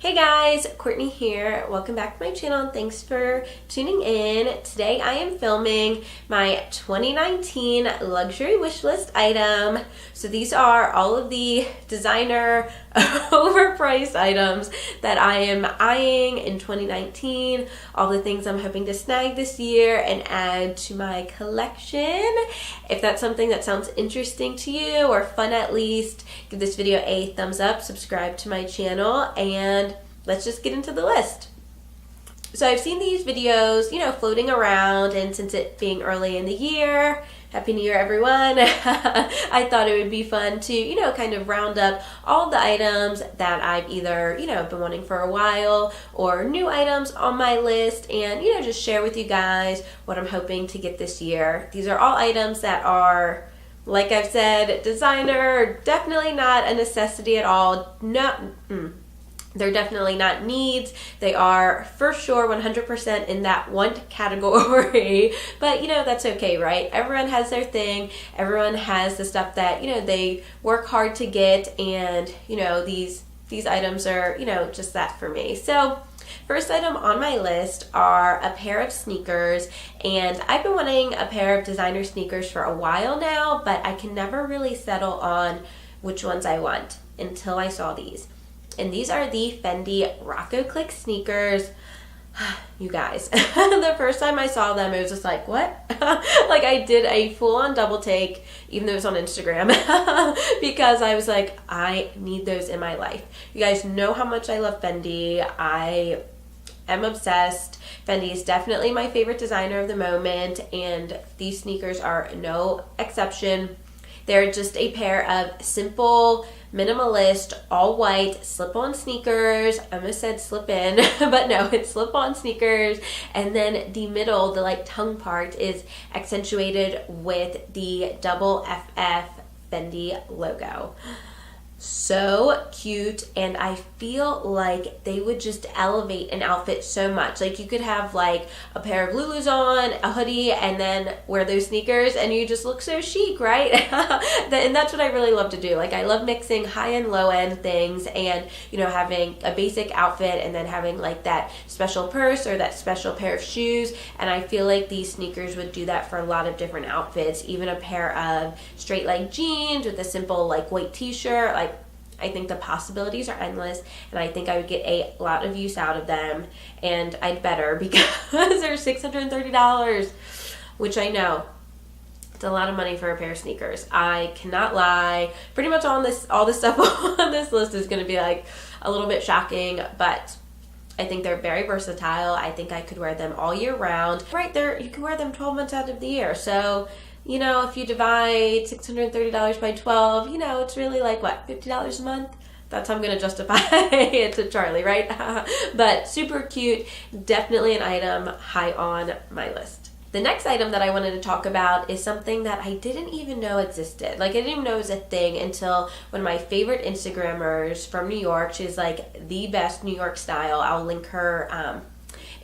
Hey guys, Courtney here. Welcome back to my channel and thanks for tuning in. Today I am filming my 2019 luxury wish list item. So these are all of the designer overpriced items that I am eyeing in 2019, all the things I'm hoping to snag this year and add to my collection. If that's something that sounds interesting to you or fun at least, give this video a thumbs up, subscribe to my channel, and let's just get into the list. So I've seen these videos, floating around, and since it being early in the year, Happy New Year everyone, I thought it would be fun to, kind of round up all the items that I've either, been wanting for a while or new items on my list and, just share with you guys what I'm hoping to get this year. These are all items that are, like I've said, designer, definitely not a necessity at all. They're definitely not needs. They are for sure 100% in that one category, but that's okay, right? Everyone has their thing. Everyone has the stuff that, they work hard to get, and, these items are, just that for me. So first item on my list are a pair of sneakers, and I've been wanting a pair of designer sneakers for a while now, but I can never really settle on which ones I want until I saw these. And these are the Fendi Rocco Click sneakers. You guys, the first time I saw them, it was just like, what? Like I did a full-on double take, even though it was on Instagram, because I was like, I need those in my life. You guys know how much I love Fendi. I am obsessed. Fendi is definitely my favorite designer of the moment, and these sneakers are no exception. They're just a pair of simple, minimalist, all white, slip-on sneakers. I almost said slip-in, but no, it's slip-on sneakers. And then the middle, the tongue part, is accentuated with the double FF Fendi logo. So cute, and I feel like they would just elevate an outfit so much. Like you could have a pair of Lulus on, a hoodie, and then wear those sneakers and you just look so chic, right? And that's what I really love to do. I love mixing high and low end things, and having a basic outfit and then having that special purse or that special pair of shoes. And I feel like these sneakers would do that for a lot of different outfits. Even a pair of straight leg jeans with a simple white t-shirt. I think the possibilities are endless, and I think I would get a lot of use out of them, and I'd better, because they're $630, which I know it's a lot of money for a pair of sneakers. I cannot lie. Pretty much all this stuff on this list is going to be a little bit shocking, but I think they're very versatile. I think I could wear them all year round. Right there, you can wear them 12 months out of the year. So if you divide $630 by 12, it's really what, $50 a month? That's how I'm going to justify it to Charlie, right? But super cute. Definitely an item high on my list. The next item that I wanted to talk about is something that I didn't even know existed. I didn't even know it was a thing until one of my favorite Instagrammers from New York. She's the best New York style. I'll link her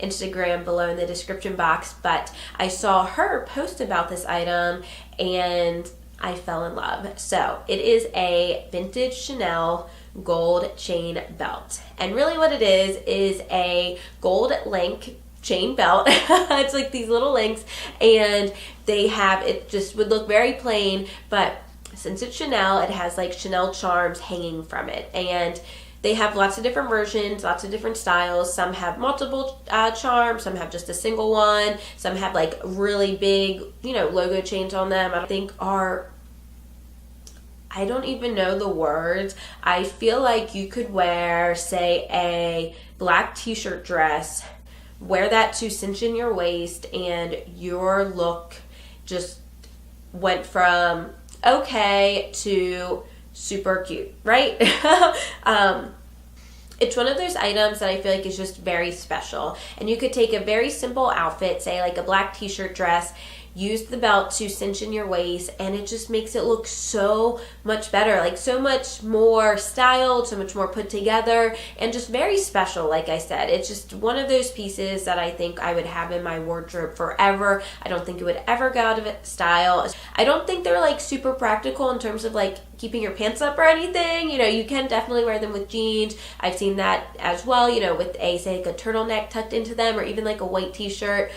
Instagram below in the description box, but I saw her post about this item and I fell in love. So it is a vintage Chanel gold chain belt, and really what it is a gold link chain belt. It's these little links, and they have, it just would look very plain, but since it's Chanel, it has Chanel charms hanging from it, and they have lots of different versions, lots of different styles. Some have multiple charms, some have just a single one, some have really big, logo chains on them. I think I don't even know the words. I feel like you could wear, say, a black t-shirt dress, wear that to cinch in your waist, and your look just went from okay to super cute, right? It's one of those items that I feel like is just very special, and you could take a very simple outfit, say a black t-shirt dress, use the belt to cinch in your waist, and it just makes it look so much better, like so much more styled, so much more put together, and just very special. Like I said, it's just one of those pieces that I think I would have in my wardrobe forever. I don't think it would ever go out of style. I don't think they're like super practical in terms of like keeping your pants up or anything. You know, you can definitely wear them with jeans. I've seen that as well, you know, with a, say, like a turtleneck tucked into them, or even like a white t-shirt,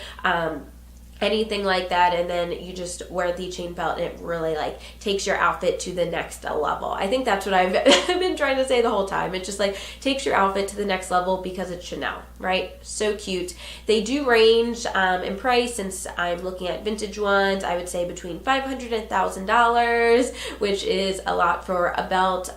anything like that, and then you just wear the chain belt, and it really like takes your outfit to the next level. I think that's what I've been trying to say the whole time. It just like takes your outfit to the next level because it's Chanel, right? So cute. They do range in price. Since I'm looking at vintage ones, I would say between $500 and $1,000, which is a lot for a belt.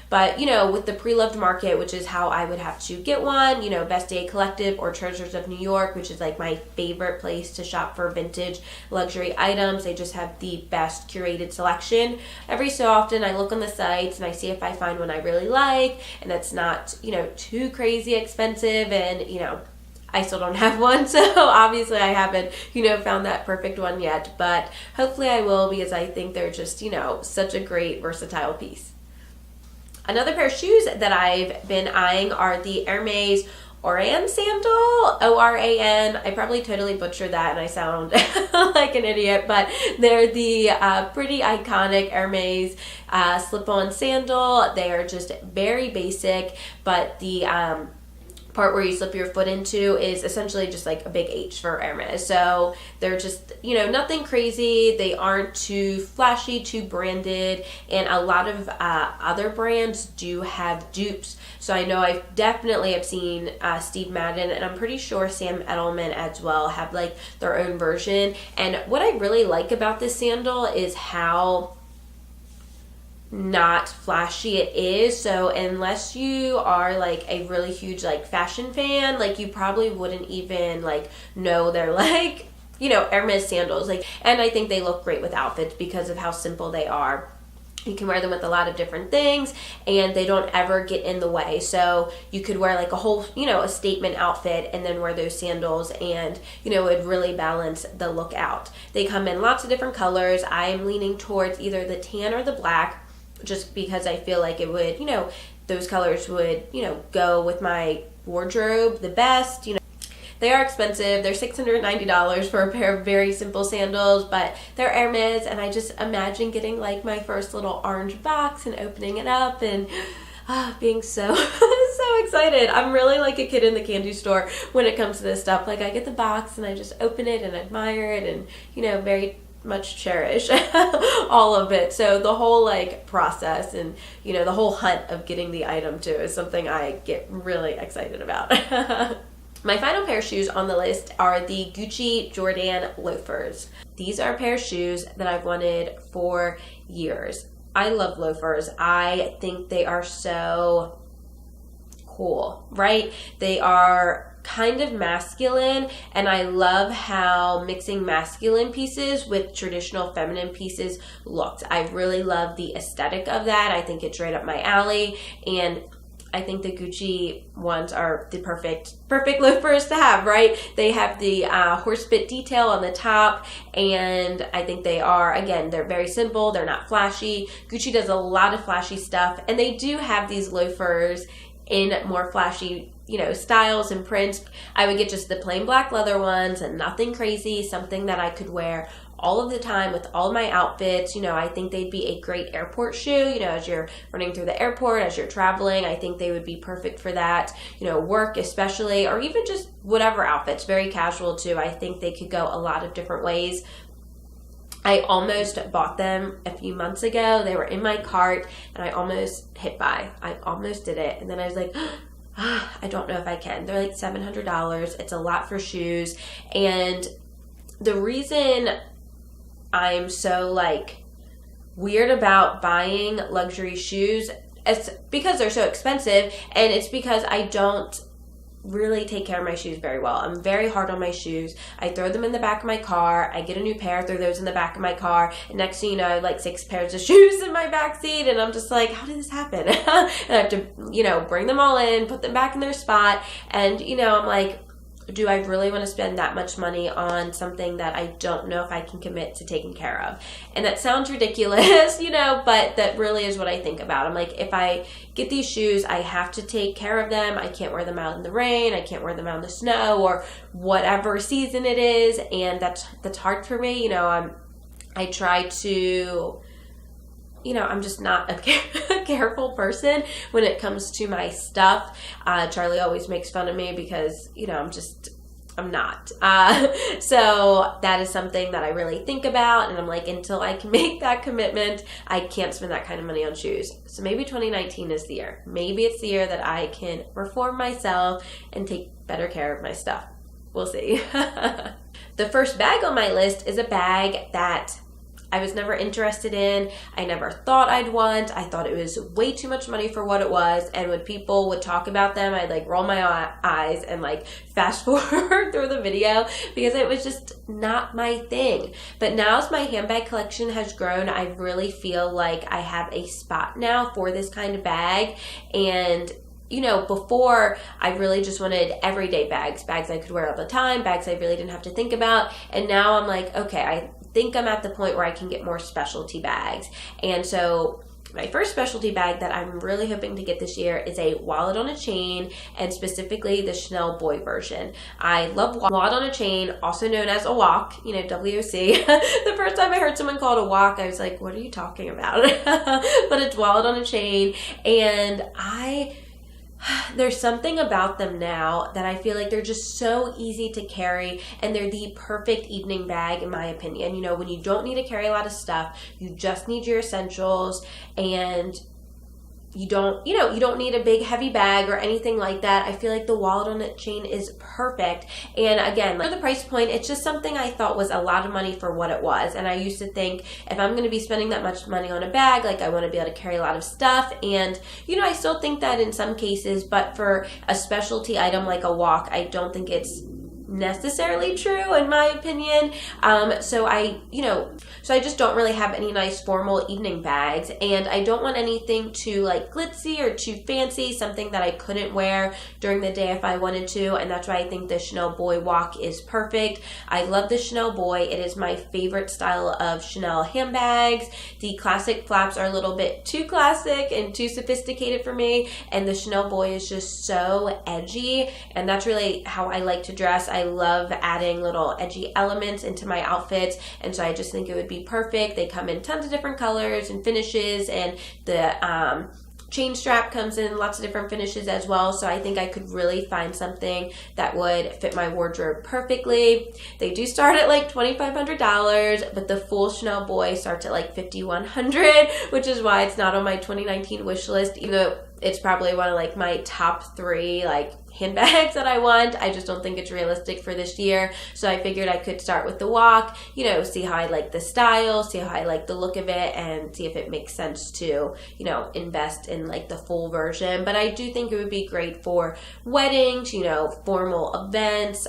But, you know, with the pre-loved market, which is how I would have to get one, you know, Best Day Collective or Treasures of New York, which is like my favorite place to shop for vintage luxury items. They just have the best curated selection. Every so often I look on the sites and I see if I find one I really like and that's not, you know, too crazy expensive, and, you know, I still don't have one, so obviously I haven't, you know, found that perfect one yet, but hopefully I will, because I think they're just, you know, such a great versatile piece. Another pair of shoes that I've been eyeing are the Hermes Oran sandal, O-R-A-N. I probably totally butchered that and I sound like an idiot, but they're the pretty iconic Hermes slip-on sandal. They are just very basic, but the part where you slip your foot into is essentially just like a big H for Hermes. So they're just, you know, nothing crazy. They aren't too flashy, too branded, and a lot of other brands do have dupes. So I know I definitely have seen Steve Madden, and I'm pretty sure Sam Edelman as well have like their own version. And what I really like about this sandal is how not flashy it is. So unless you are like a really huge like fashion fan, like you probably wouldn't even like know they're like, you know, Hermes sandals. Like, and I think they look great with outfits because of how simple they are. You can wear them with a lot of different things and they don't ever get in the way. So you could wear like a whole, you know, a statement outfit and then wear those sandals, and, you know, it would really balance the look out. They come in lots of different colors. I am leaning towards either the tan or the black, just because I feel like it would, you know, those colors would, you know, go with my wardrobe the best. You know, they are expensive. They're $690 for a pair of very simple sandals, but they're Hermes, and I just imagine getting like my first little orange box and opening it up and being so so excited. I'm really like a kid in the candy store when it comes to this stuff. Like I get the box and I just open it and admire it and, you know, very much cherish all of it. So the whole like process and, you know, the whole hunt of getting the item too is something I get really excited about. My final pair of shoes on the list are the Gucci Jordan loafers. These are a pair of shoes that I've wanted for years. I love loafers. I think they are so cool, right? They are kind of masculine, and I love how mixing masculine pieces with traditional feminine pieces looked. I really love the aesthetic of that. I think it's right up my alley, and I think the Gucci ones are the perfect loafers to have, right? They have the horse bit detail on the top, and I think they are, again, they're very simple. They're not flashy. Gucci does a lot of flashy stuff, and they do have these loafers in more flashy, you know, styles and prints. I would get just the plain black leather ones and nothing crazy, something that I could wear all of the time with all of my outfits. You know, I think they'd be a great airport shoe, you know, as you're running through the airport, as you're traveling. I think they would be perfect for that, you know, work especially, or even just whatever outfits, very casual too. I think they could go a lot of different ways. I almost bought them a few months ago. They were in my cart and I almost hit buy. I almost did it. And then I was like, I don't know if I can. They're like $700. It's a lot for shoes. And the reason I'm so like weird about buying luxury shoes is because they're so expensive, and it's because I don't really take care of my shoes very well. I'm very hard on my shoes. I throw them in the back of my car. I get a new pair, throw those in the back of my car, and next thing you know, I have like 6 pairs of shoes in my back seat, and I'm just like, how did this happen? And I have to, you know, bring them all in, put them back in their spot, and, you know, I'm like, do I really want to spend that much money on something that I don't know if I can commit to taking care of? And that sounds ridiculous, you know, but that really is what I think about. I'm like, if I get these shoes, I have to take care of them. I can't wear them out in the rain. I can't wear them out in the snow or whatever season it is. And that's hard for me. You know, I try to, you know, I'm just not a careful person when it comes to my stuff. Charlie always makes fun of me because, you know, I'm not. So that is something that I really think about. And I'm like, until I can make that commitment, I can't spend that kind of money on shoes. So maybe 2019 is the year. Maybe it's the year that I can reform myself and take better care of my stuff. We'll see. The first bag on my list is a bag that I was never interested in. I never thought I'd want. I thought it was way too much money for what it was. And when people would talk about them, I'd like roll my eyes and like fast forward through the video because it was just not my thing. But now as my handbag collection has grown, I really feel like I have a spot now for this kind of bag. And you know, before I really just wanted everyday bags I could wear all the time, bags I really didn't have to think about. And now I'm like, okay, I think I'm at the point where I can get more specialty bags. And so my first specialty bag that I'm really hoping to get this year is a wallet on a chain, and specifically the Chanel Boy version. I love wallet on a chain, also known as a walk, you know, WOC. The first time I heard someone call it a walk, I was like, what are you talking about? But it's wallet on a chain, and there's something about them now that I feel like they're just so easy to carry, and they're the perfect evening bag in my opinion. You know, when you don't need to carry a lot of stuff, you just need your essentials, and you don't need a big heavy bag or anything like that. I feel like the wallet on a chain is perfect. And again, like, for the price point, it's just something I thought was a lot of money for what it was. And I used to think if I'm going to be spending that much money on a bag, like I want to be able to carry a lot of stuff. And, you know, I still think that in some cases, but for a specialty item like a walk, I don't think it's necessarily true in my opinion. So I just don't really have any nice formal evening bags, and I don't want anything too like glitzy or too fancy, something that I couldn't wear during the day if I wanted to. And that's why I think the Chanel Boy walk is perfect. I love the Chanel Boy. It is my favorite style of Chanel handbags. The classic flaps are a little bit too classic and too sophisticated for me, and the Chanel Boy is just so edgy, and that's really how I like to dress. I love adding little edgy elements into my outfits, and so I just think it would be perfect. They come in tons of different colors and finishes, and the chain strap comes in lots of different finishes as well, so I think I could really find something that would fit my wardrobe perfectly. They do start at like $2,500, but the full Chanel Boy starts at like $5,100, which is why it's not on my 2019 wish list, even though it's probably one of like my top 3 like handbags that I want. I just don't think it's realistic for this year. So I figured I could start with the walk, you know, see how I like the style, see how I like the look of it, and see if it makes sense to, you know, invest in like the full version. But I do think it would be great for weddings, you know, formal events,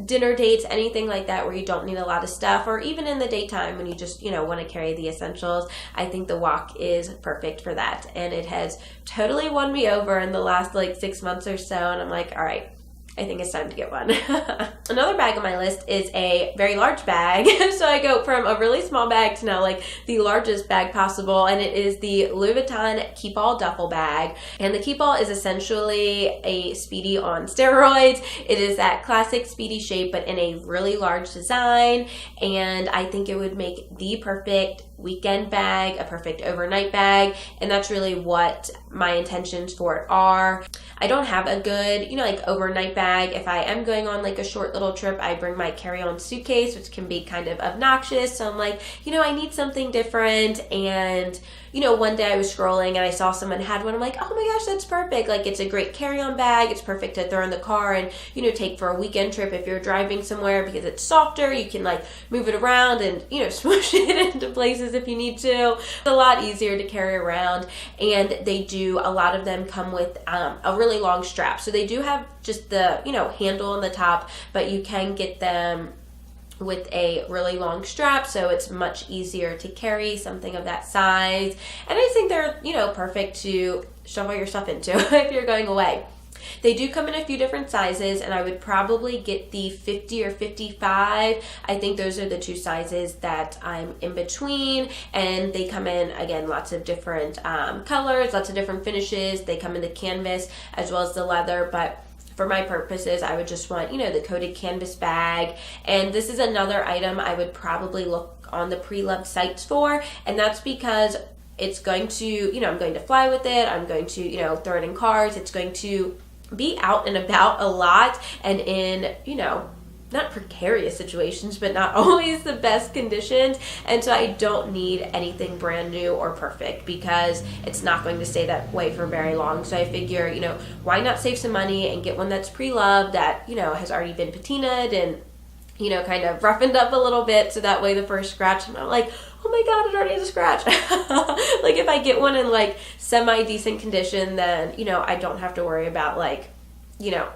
dinner dates, anything like that where you don't need a lot of stuff, or even in the daytime when you just, you know, want to carry the essentials. I think the walk is perfect for that, and it has totally won me over in the last like 6 months or so, and I'm like, all right, I think it's time to get one. Another bag on my list is a very large bag. So I go from a really small bag to now like the largest bag possible, and it is the Louis Vuitton Keep All duffel bag. And the Keep All is essentially a Speedy on steroids. It is that classic Speedy shape, but in a really large design, and I think it would make the perfect weekend bag, a perfect overnight bag, and that's really what my intentions for it are. I don't have a good, you know, like overnight bag. If I am going on like a short little trip, I bring my carry-on suitcase, which can be kind of obnoxious. So I'm like, you know, I need something different. And, you know, one day I was scrolling and I saw someone had one. I'm like, oh my gosh, that's perfect. Like, it's a great carry-on bag. It's perfect to throw in the car and, you know, take for a weekend trip if you're driving somewhere, because it's softer. You can like move it around and, you know, smoosh it into places if you need to. It's a lot easier to carry around, and they do, a lot of them come with a really long strap. So they do have just the, you know, handle on the top, but you can get them with a really long strap, so it's much easier to carry something of that size. And I just think they're, you know, perfect to shovel your stuff into if you're going away. They do come in a few different sizes, and I would probably get the 50 or 55. I think those are the two sizes that I'm in between, and they come in, again, lots of different colors, lots of different finishes. They come in the canvas as well as the leather, but for my purposes, I would just want, the coated canvas bag. And this is another item I would probably look on the pre-loved sites for, and that's because it's going to, I'm going to fly with it. I'm going to, throw it in cars. It's going to be out and about a lot and in, not precarious situations, but not always the best conditions. And so I don't need anything brand new or perfect because it's not going to stay that way for very long. So I figure, why not save some money and get one that's pre-loved that, has already been patinaed and, kind of roughened up a little bit. So that way the first scratch, I'm not like, oh my God, it already has a scratch. Like if I get one in like semi-decent condition, then, I don't have to worry about like,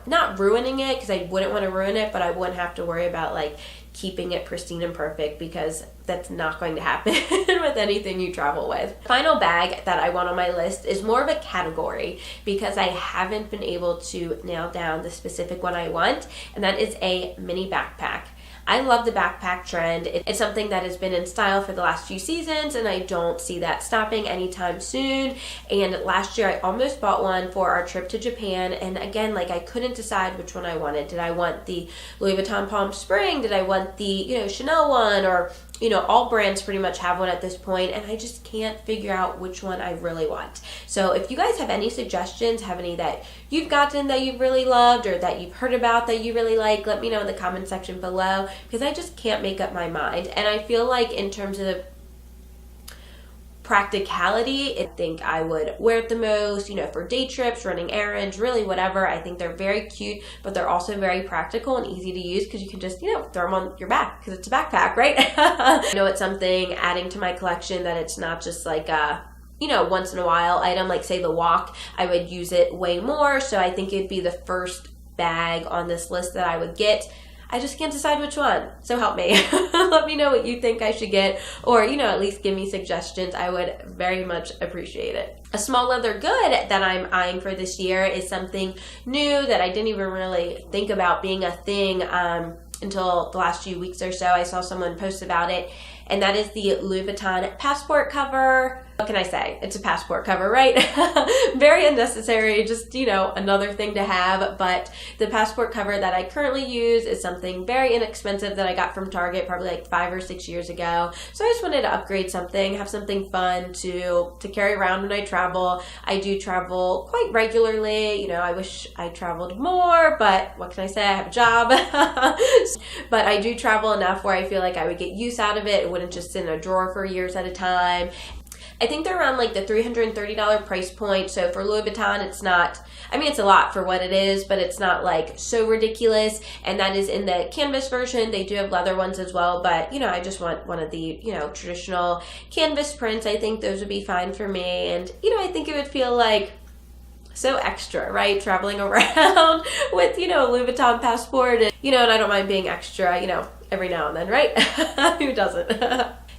not ruining it, because I wouldn't want to ruin it, but I wouldn't have to worry about like keeping it pristine and perfect, because that's not going to happen with anything you travel with. Final bag that I want on my list is more of a category because I haven't been able to nail down the specific one I want, and that is a mini backpack. I love the backpack trend. It's something that has been in style for the last few seasons, and I don't see that stopping anytime soon. And last year I almost bought one for our trip to Japan, and again, like I couldn't decide which one I wanted. Did I want the Louis Vuitton Palm Spring? Did I want the, Chanel one? Or, all brands pretty much have one at this point, and I just can't figure out which one I really want. So if you guys have any suggestions, have any that you've gotten that you've really loved or that you've heard about that you really like, let me know in the comment section below, because I just can't make up my mind. And I feel like in terms of the practicality, I think I would wear it the most, for day trips, running errands, really whatever. I think they're very cute, but they're also very practical and easy to use because you can just, throw them on your back because it's a backpack, right? It's something adding to my collection that it's not just like a, once in a while item, like say the walk. I would use it way more. So I think it'd be the first bag on this list that I would get. I just can't decide which one, so help me. Let me know what you think I should get, or, at least give me suggestions. I would very much appreciate it. A small leather good that I'm eyeing for this year is something new that I didn't even really think about being a thing until the last few weeks or so. I saw someone post about it, and that is the Louis Vuitton passport cover. What can I say? It's a passport cover, right? Very unnecessary, just, another thing to have. But the passport cover that I currently use is something very inexpensive that I got from Target probably like 5 or 6 years ago. So I just wanted to upgrade something, have something fun to carry around when I travel. I do travel quite regularly. I wish I traveled more, but what can I say? I have a job. But I do travel enough where I feel like I would get use out of it. It wouldn't just sit in a drawer for years at a time. I think they're around like the $330 price point. So for Louis Vuitton, it's not, it's a lot for what it is, but it's not like so ridiculous. And that is in the canvas version. They do have leather ones as well, but I just want one of the, traditional canvas prints. I think those would be fine for me. And, I think it would feel like so extra, right? Traveling around with, a Louis Vuitton passport and, and I don't mind being extra, every now and then, right? Who doesn't?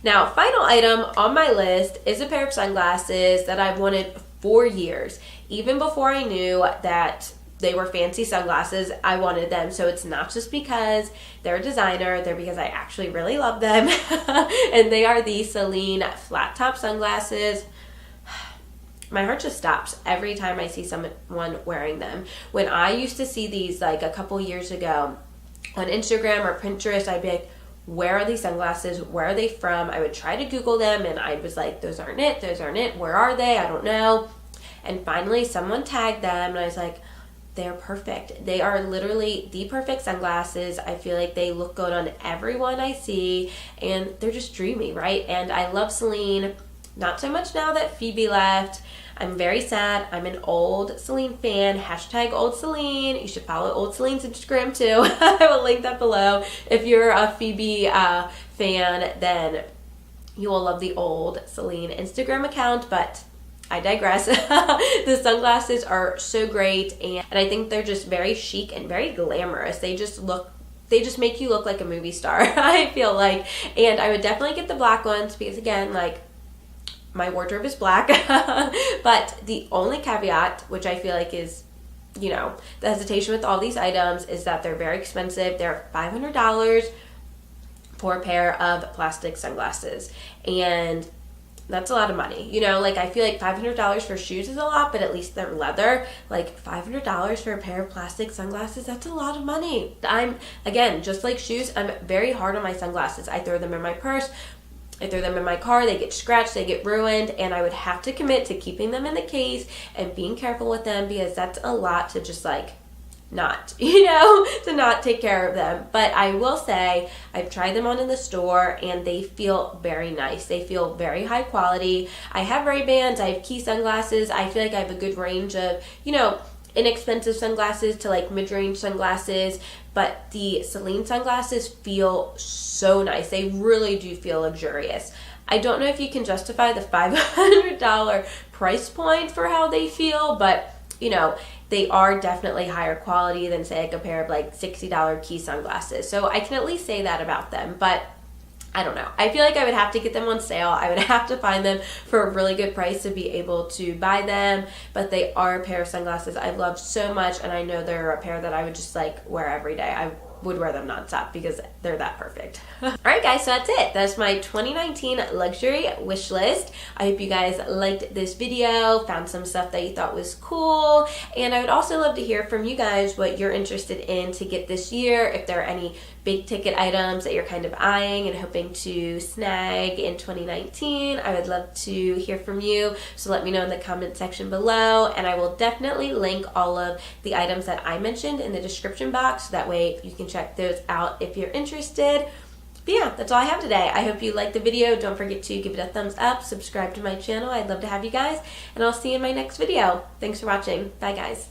Now, final item on my list is a pair of sunglasses that I've wanted for years. Even before I knew that they were fancy sunglasses, I wanted them. So it's not just because they're a designer, they're because I actually really love them. And they are the Celine flat top sunglasses. My heart just stops every time I see someone wearing them. When I used to see these like a couple years ago on Instagram or Pinterest, I'd be like, where are these sunglasses? Where are they from? I would try to Google them, and I was like, those aren't it. Where are they? I don't know. And finally, someone tagged them, and I was like, they're perfect. They are literally the perfect sunglasses. I feel like they look good on everyone I see, and they're just dreamy, right? And I love Celine. Not so much now that Phoebe left. I'm very sad. I'm an old Celine fan. Hashtag old Celine. You should follow old Celine's Instagram too. I will link that below. If you're a Phoebe fan, then you will love the old Celine Instagram account, but I digress. The sunglasses are so great, and I think they're just very chic and very glamorous. They just make you look like a movie star, I feel like. And I would definitely get the black ones because, again, like, my wardrobe is black. But the only caveat, which I feel like is you know, the hesitation with all these items is that they're very expensive. They're $500 for a pair of plastic sunglasses, and that's a lot of money. You know, like I feel like $500 for shoes is a lot, but at least they're leather. Like $500 for a pair of plastic sunglasses, that's a lot of money. I'm, again, just like shoes, I'm very hard on my sunglasses. I throw them in my purse, I throw them in my car, they get scratched, they get ruined, and I would have to commit to keeping them in the case and being careful with them, because that's a lot to just like not, you know, to not take care of them. But I will say I've tried them on in the store and they feel very nice. They feel very high quality. I have Ray-Bans, I have Key sunglasses. I feel like I have a good range of, you know, inexpensive sunglasses to like mid-range sunglasses, but the Celine sunglasses feel so nice. They really do feel luxurious. I don't know if you can justify the $500 price point for how they feel, but you know, they are definitely higher quality than say like a pair of like $60 Key sunglasses. So I can at least say that about them, but I don't know. I feel like I would have to get them on sale. I would have to find them for a really good price to be able to buy them, but they are a pair of sunglasses I love so much, and I know they're a pair that I would just like wear every day. I would wear them nonstop because they're that perfect. Alright guys, so that's it. That's my 2019 luxury wish list. I hope you guys liked this video, found some stuff that you thought was cool, and I would also love to hear from you guys what you're interested in to get this year, if there are any big ticket items that you're kind of eyeing and hoping to snag in 2019. I would love to hear from you, so let me know in the comment section below, and I will definitely link all of the items that I mentioned in the description box, so that way you can check those out if you're interested. But yeah, that's all I have today. I hope you liked the video. Don't forget to give it a thumbs up, subscribe to my channel. I'd love to have you guys, and I'll see you in my next video. Thanks for watching. Bye guys.